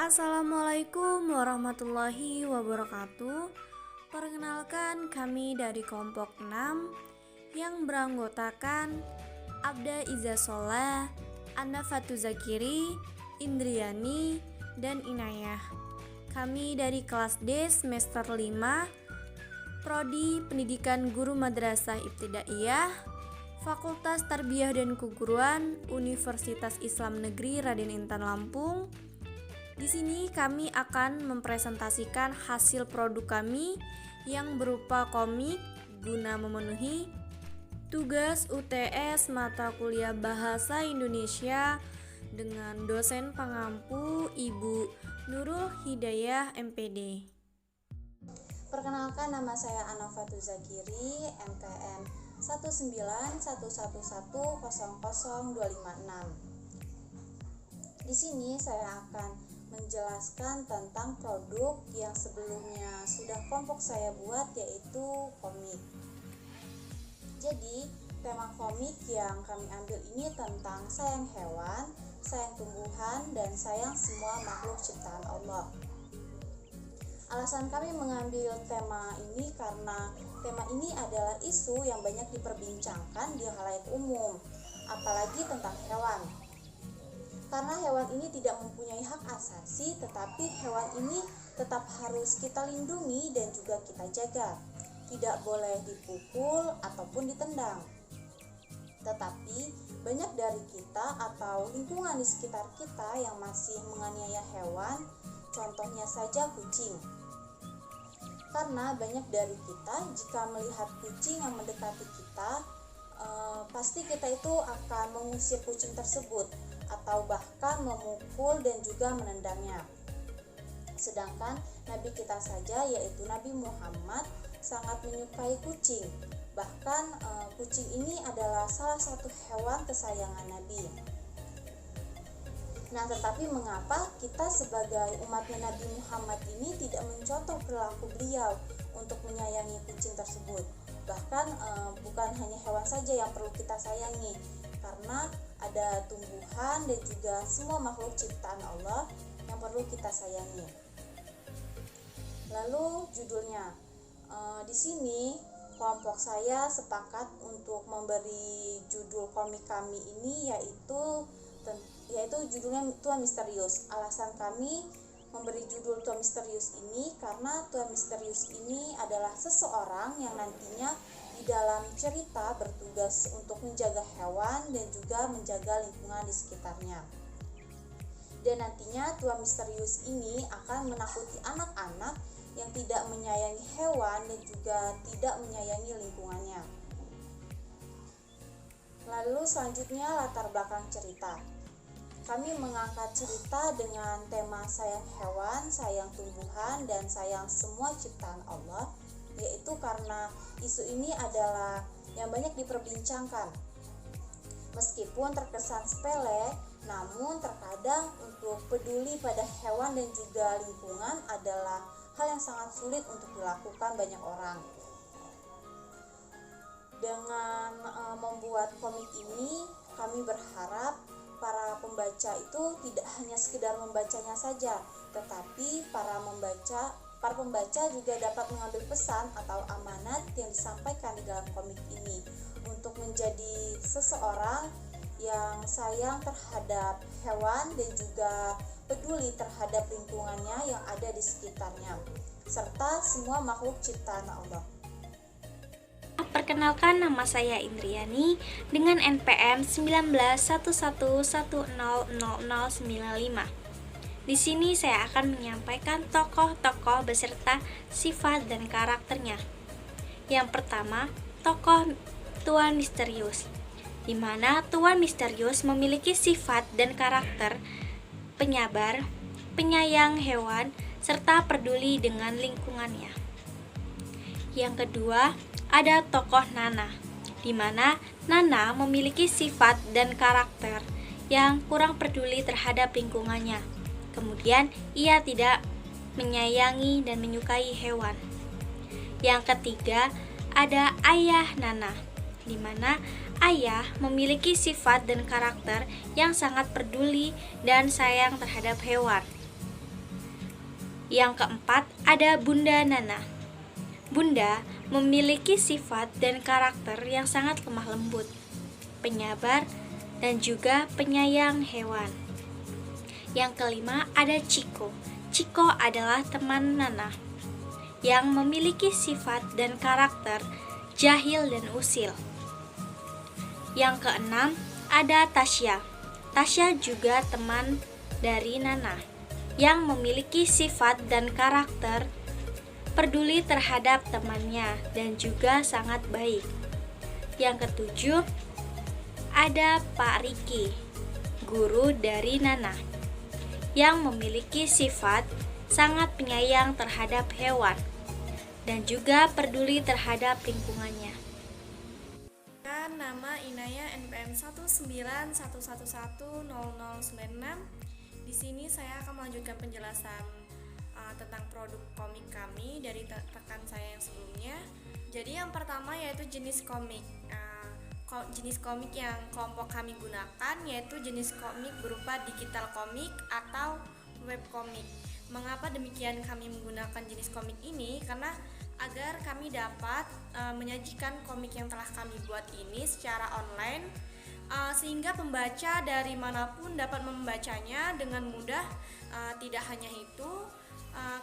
Assalamualaikum warahmatullahi wabarakatuh. Perkenalkan, kami dari kelompok 6 yang beranggotakan Abda Iza Soleh, Anda Fatu Zakiri, Indriani, dan Inayah. Kami dari kelas D semester 5, Prodi Pendidikan Guru Madrasah Ibtidaiyah, Fakultas Tarbiyah dan Keguruan, Universitas Islam Negeri Raden Intan Lampung. Di sini kami akan mempresentasikan hasil produk kami yang berupa komik guna memenuhi tugas UTS mata kuliah Bahasa Indonesia dengan dosen pengampu Ibu Nurul Hidayah MPD. Perkenalkan, nama saya Ana Fatu Zakiri, NPM 19111000256. Di sini saya akan menjelaskan tentang produk yang sebelumnya sudah kelompok saya buat, yaitu komik. Jadi, tema komik yang kami ambil ini tentang sayang hewan, sayang tumbuhan, dan sayang semua makhluk ciptaan Allah. Alasan kami mengambil tema ini karena tema ini adalah isu yang banyak diperbincangkan di khalayak umum, apalagi tentang hewan. Karena hewan ini tidak mempunyai hak asasi, tetapi hewan ini tetap harus kita lindungi dan juga kita jaga. Tidak boleh dipukul ataupun ditendang. Tetapi banyak dari kita atau lingkungan di sekitar kita yang masih menganiaya hewan, contohnya saja kucing. Karena banyak dari kita jika melihat kucing yang mendekati kita, pasti kita itu akan mengusir kucing tersebut atau bahkan memukul dan juga menendangnya. Sedangkan Nabi kita saja, yaitu Nabi Muhammad, sangat menyukai kucing. Bahkan kucing ini adalah salah satu hewan kesayangan Nabi. Nah, tetapi mengapa kita sebagai umatnya Nabi Muhammad ini tidak mencontoh perilaku beliau untuk menyayangi kucing tersebut? Bahkan bukan hanya hewan saja yang perlu kita sayangi, karena ada tumbuhan dan juga semua makhluk ciptaan Allah yang perlu kita sayangi. Lalu judulnya, di sini kelompok saya sepakat untuk memberi judul komik kami ini yaitu judulnya Tuan Misterius. Alasan kami memberi judul Tuan Misterius ini karena Tuan Misterius ini adalah seseorang yang nantinya di dalam cerita bertugas untuk menjaga hewan dan juga menjaga lingkungan di sekitarnya. Dan nantinya Tuan Misterius ini akan menakuti anak-anak yang tidak menyayangi hewan dan juga tidak menyayangi lingkungannya. Lalu selanjutnya latar belakang cerita. Kami mengangkat cerita dengan tema sayang hewan, sayang tumbuhan, dan sayang semua ciptaan Allah, yaitu karena isu ini adalah yang banyak diperbincangkan. Meskipun terkesan sepele, namun terkadang untuk peduli pada hewan dan juga lingkungan adalah hal yang sangat sulit untuk dilakukan banyak orang. Dengan membuat komik ini, kami berharap para pembaca itu tidak hanya sekedar membacanya saja, tetapi para pembaca juga dapat mengambil pesan atau amanat yang disampaikan di dalam komik ini untuk menjadi seseorang yang sayang terhadap hewan dan juga peduli terhadap lingkungannya yang ada di sekitarnya, serta semua makhluk ciptaan Allah. Perkenalkan, nama saya Indriani dengan NPM 1911100095. Di sini saya akan menyampaikan tokoh-tokoh beserta sifat dan karakternya. Yang pertama, tokoh Tuan Misterius, di mana Tuan Misterius memiliki sifat dan karakter penyabar, penyayang hewan, serta peduli dengan lingkungannya. Yang kedua, ada tokoh Nana, di mana Nana memiliki sifat dan karakter yang kurang peduli terhadap lingkungannya. Kemudian, ia tidak menyayangi dan menyukai hewan. Yang ketiga, ada ayah Nana, di mana ayah memiliki sifat dan karakter yang sangat peduli dan sayang terhadap hewan. Yang keempat ada Bunda Nana. Bunda memiliki sifat dan karakter yang sangat lemah lembut, penyabar, dan juga penyayang hewan. Yang kelima ada Ciko. Ciko adalah teman Nana yang memiliki sifat dan karakter jahil dan usil. Yang keenam ada Tasya. Tasya juga teman dari Nana yang memiliki sifat dan karakter peduli terhadap temannya dan juga sangat baik. Yang ketujuh ada Pak Riki, guru dari Nana, yang memiliki sifat sangat penyayang terhadap hewan dan juga peduli terhadap lingkungannya. Nama Inaya NPM 191110096. Di sini saya akan melanjutkan penjelasan tentang produk komik kami dari rekan saya yang sebelumnya. Jadi yang pertama yaitu jenis komik. Jenis komik yang kelompok kami gunakan yaitu jenis komik berupa digital komik atau web komik. Mengapa demikian kami menggunakan jenis komik ini? Karena agar kami dapat menyajikan komik yang telah kami buat ini secara online, sehingga pembaca dari manapun dapat membacanya dengan mudah. Tidak hanya itu,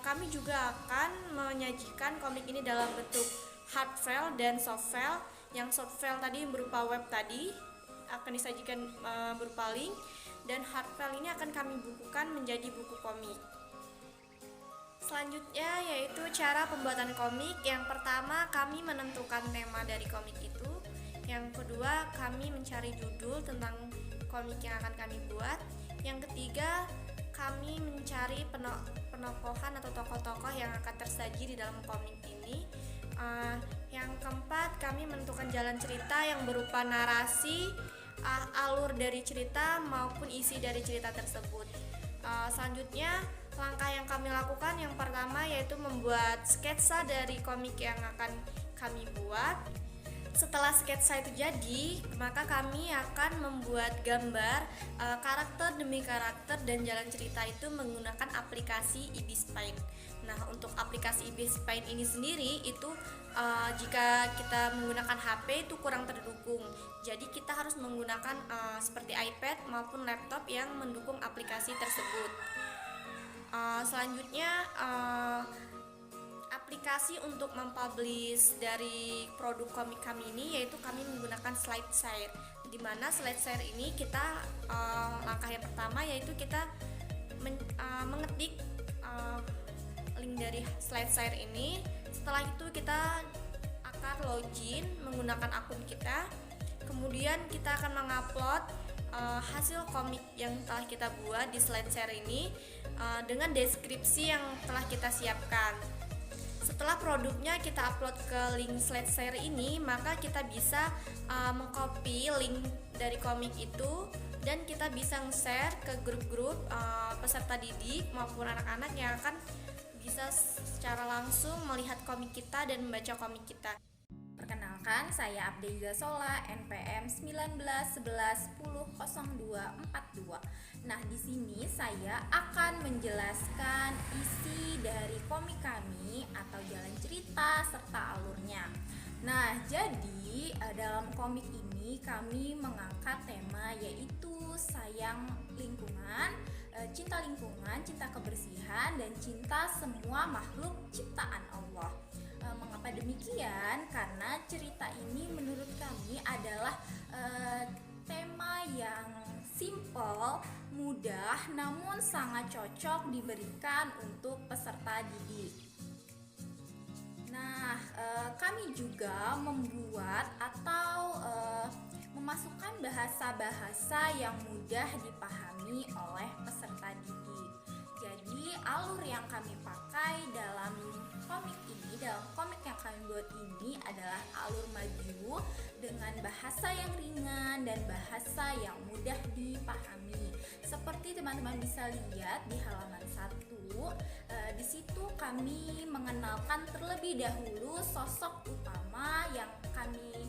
kami juga akan menyajikan komik ini dalam bentuk hard file dan soft file. Yang soft file tadi berupa web tadi akan disajikan berupa link, dan hard file ini akan kami bukukan menjadi buku komik. Selanjutnya yaitu cara pembuatan komik. Yang pertama, kami menentukan tema dari komik itu. Yang kedua, kami mencari judul tentang komik yang akan kami buat. Yang ketiga, kami mencari penokohan atau tokoh-tokoh yang akan tersaji di dalam komik ini. Yang keempat, kami menentukan jalan cerita yang berupa narasi, alur dari cerita maupun isi dari cerita tersebut. Selanjutnya, langkah yang kami lakukan yang pertama yaitu membuat sketsa dari komik yang akan kami buat. Setelah sketsa itu jadi, maka kami akan membuat gambar karakter demi karakter dan jalan cerita itu menggunakan aplikasi Ibis Paint. Nah, untuk aplikasi Ibis Paint ini sendiri itu jika kita menggunakan HP itu kurang terdukung. Jadi kita harus menggunakan seperti iPad maupun laptop yang mendukung aplikasi tersebut. Selanjutnya aplikasi untuk mempublish dari produk komik kami ini yaitu kami menggunakan SlideShare. Di mana SlideShare ini kita langkah yang pertama yaitu kita mengetik link dari SlideShare ini. Setelah itu kita akan login menggunakan akun kita. Kemudian kita akan mengupload hasil komik yang telah kita buat di SlideShare ini dengan deskripsi yang telah kita siapkan. Setelah produknya kita upload ke link SlideShare ini, maka kita bisa mengcopy link dari komik itu dan kita bisa nge-share ke grup-grup peserta didik maupun anak-anak yang akan bisa secara langsung melihat komik kita dan membaca komik kita. Perkenalkan, saya Abda Iza Sola, NPM 1911100242. Nah, di sini saya akan menjelaskan isi dari komik kami atau jalan cerita serta alurnya. Nah, jadi dalam komik ini kami mengangkat tema yaitu sayang lingkungan, cinta lingkungan, cinta kebersihan, dan cinta semua makhluk ciptaan Allah. Mengapa demikian? Karena cerita ini menurut kami adalah tema yang simple, mudah, namun sangat cocok diberikan untuk peserta didik. Nah, kami juga membuat atau memasukkan bahasa-bahasa yang mudah dipahami oleh peserta didik. Jadi, alur yang kami pakai dalam komik ini, dalam komik yang kami buat ini adalah alur maju dengan bahasa yang ringan dan bahasa yang mudah dipahami. Seperti teman-teman bisa lihat di halaman 1, di situ kami mengenalkan terlebih dahulu sosok utama yang kami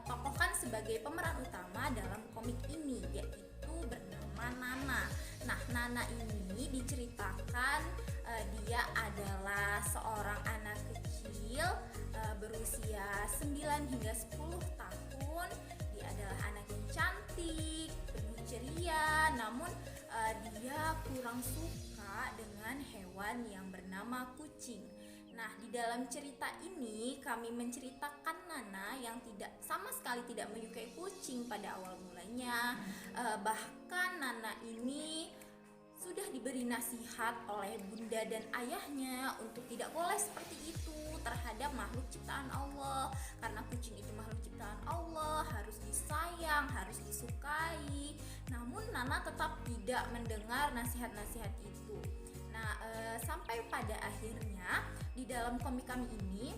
tokohkan sebagai pemeran utama dalam komik ini, yaitu bernama Nana. Nah, Nana ini diceritakan dia adalah seorang anak kecil berusia 9 hingga 10 tahun. Dia adalah anak yang cantik, penuh ceria, namun dia kurang suka dengan hewan yang bernama kucing. Nah, di dalam cerita ini kami menceritakan Nana yang sama sekali tidak menyukai kucing pada awal mulanya. Bahkan Nana ini sudah diberi nasihat oleh bunda dan ayahnya untuk tidak boleh seperti itu terhadap makhluk ciptaan Allah, karena kucing itu makhluk ciptaan Allah, harus disayang, harus disukai. Namun Nana tetap tidak mendengar nasihat-nasihat itu. Nah, sampai pada akhirnya di dalam komik kami ini,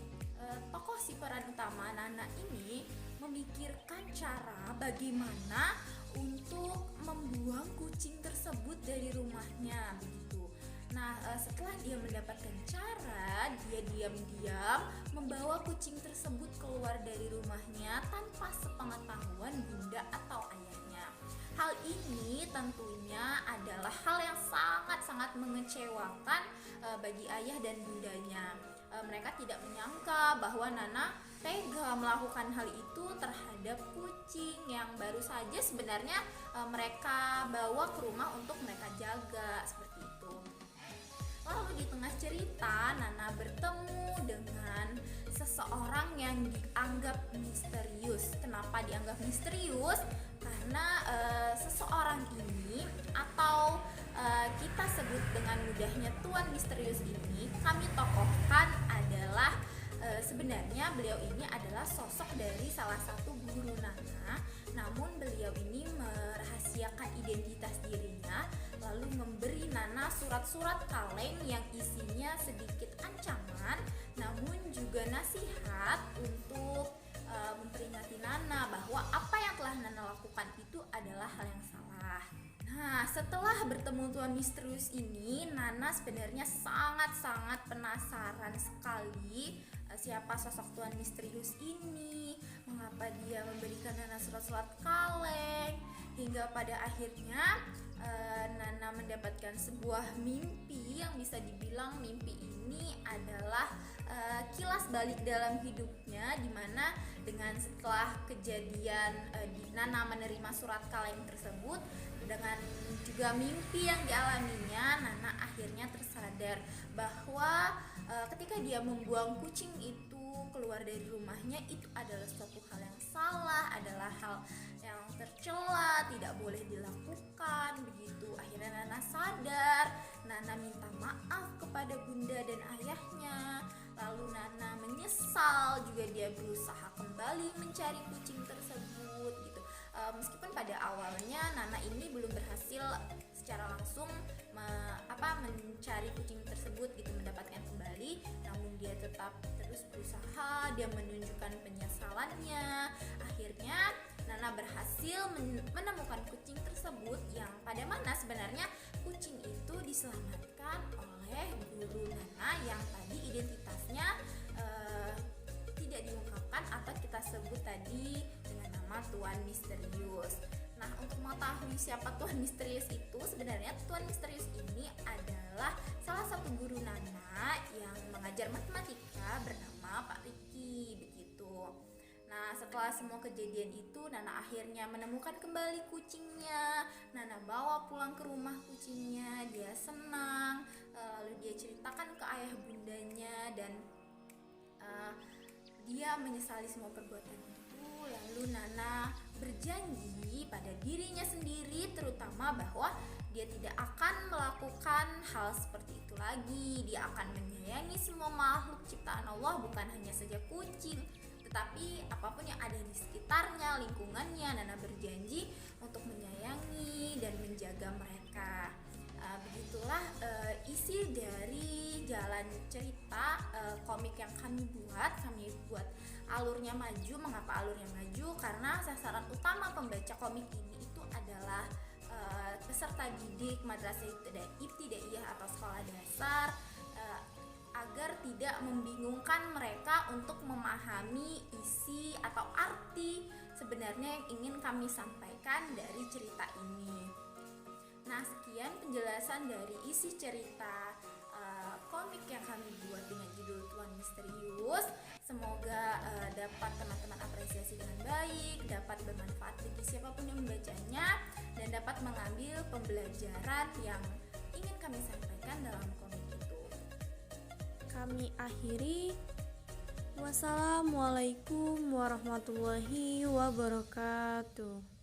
tokoh si peran utama Nana ini memikirkan cara bagaimana untuk membuang kucing tersebut dari rumahnya begitu. Nah, setelah dia mendapatkan cara, dia diam-diam membawa kucing tersebut keluar dari rumahnya tanpa sepengetahuan bunda atau ayahnya. Hal ini tentunya adalah hal yang sangat-sangat mengecewakan bagi ayah dan bundanya. Mereka tidak menyangka bahwa Nana tega melakukan hal itu terhadap kucing yang baru saja sebenarnya mereka bawa ke rumah untuk mereka jaga, seperti itu. Lalu di tengah cerita Nana bertemu dengan seseorang yang dianggap misterius. Kenapa dianggap misterius? Karena seseorang ini atau kita sebut dengan mudahnya Tuan Misterius ini kami tokohkan adalah sebenarnya beliau ini adalah sosok dari salah satu guru Nana. Namun beliau ini merahasiakan identitas dirinya, lalu memberi Nana surat-surat kaleng yang isinya sedikit ancaman namun juga nasihat untuk memperingati Nana bahwa apa yang telah Nana lakukan itu adalah hal yang salah. Nah, setelah bertemu Tuan Misterius ini, Nana sebenarnya sangat-sangat penasaran sekali siapa sosok Tuan Misterius ini, mengapa dia memberikan Nana surat-surat kaleng, hingga pada akhirnya Nana mendapatkan sebuah mimpi yang bisa dibilang mimpi ini adalah kilas balik dalam hidupnya, dimana dengan setelah kejadian Nana menerima surat kaleng tersebut dengan juga mimpi yang dialaminya, Nana akhirnya tersadar bahwa ketika dia membuang kucing itu keluar dari rumahnya itu adalah suatu hal yang salah, adalah hal yang tercela, tidak boleh dilakukan begitu. Akhirnya Nana sadar, Nana minta maaf kepada bunda dan ayahnya, lalu Nana menyesal, juga dia berusaha kembali mencari kucing tersebut gitu. Meskipun pada awalnya Nana ini belum berhasil secara langsung mencari kucing tersebut gitu, mendapatkan kembali, namun dia tetap terus berusaha, dia menunjukkan penyesalannya. Akhirnya Nana berhasil menemukan kucing tersebut, yang pada mana sebenarnya kucing itu diselamatkan oleh guru Nana yang tadi identitasnya tidak diungkapkan atau kita sebut tadi dengan nama Tuan Misterius. Nah, untuk mengetahui siapa Tuan Misterius itu, sebenarnya Tuan Misterius ini adalah salah satu guru Nana yang mengajar matematika bernama Pak Riki begitu. Nah, setelah semua kejadian itu, Nana akhirnya menemukan kembali kucingnya. Nana bawa pulang ke rumah kucingnya, dia senang, lalu dia ceritakan ke ayah bundanya dan dia menyesali semua perbuatan itu. Lalu Nana berjanji pada dirinya sendiri terutama bahwa dia tidak akan melakukan hal seperti itu lagi. Dia akan menyayangi semua makhluk ciptaan Allah, bukan hanya saja kucing, tetapi apapun yang ada di sekitarnya, lingkungannya. Nana berjanji untuk menyayangi dan menjaga mereka. Begitulah isi dari jalan cerita komik yang kami buat alurnya maju. Mengapa alurnya maju? Karena sasaran utama pembaca komik ini itu adalah peserta didik madrasah ibtidaiyah atau sekolah dasar, agar tidak membingungkan mereka untuk memahami isi atau arti sebenarnya yang ingin kami sampaikan dari cerita ini. Nah, sekian penjelasan dari isi cerita komik yang kami buat dengan judul Tuan Misterius. Semoga dapat teman-teman apresiasi dengan baik, dapat bermanfaat bagi siapapun yang membacanya, dan dapat mengambil pembelajaran yang ingin kami sampaikan dalam komik itu. Kami akhiri. Wassalamualaikum warahmatullahi wabarakatuh.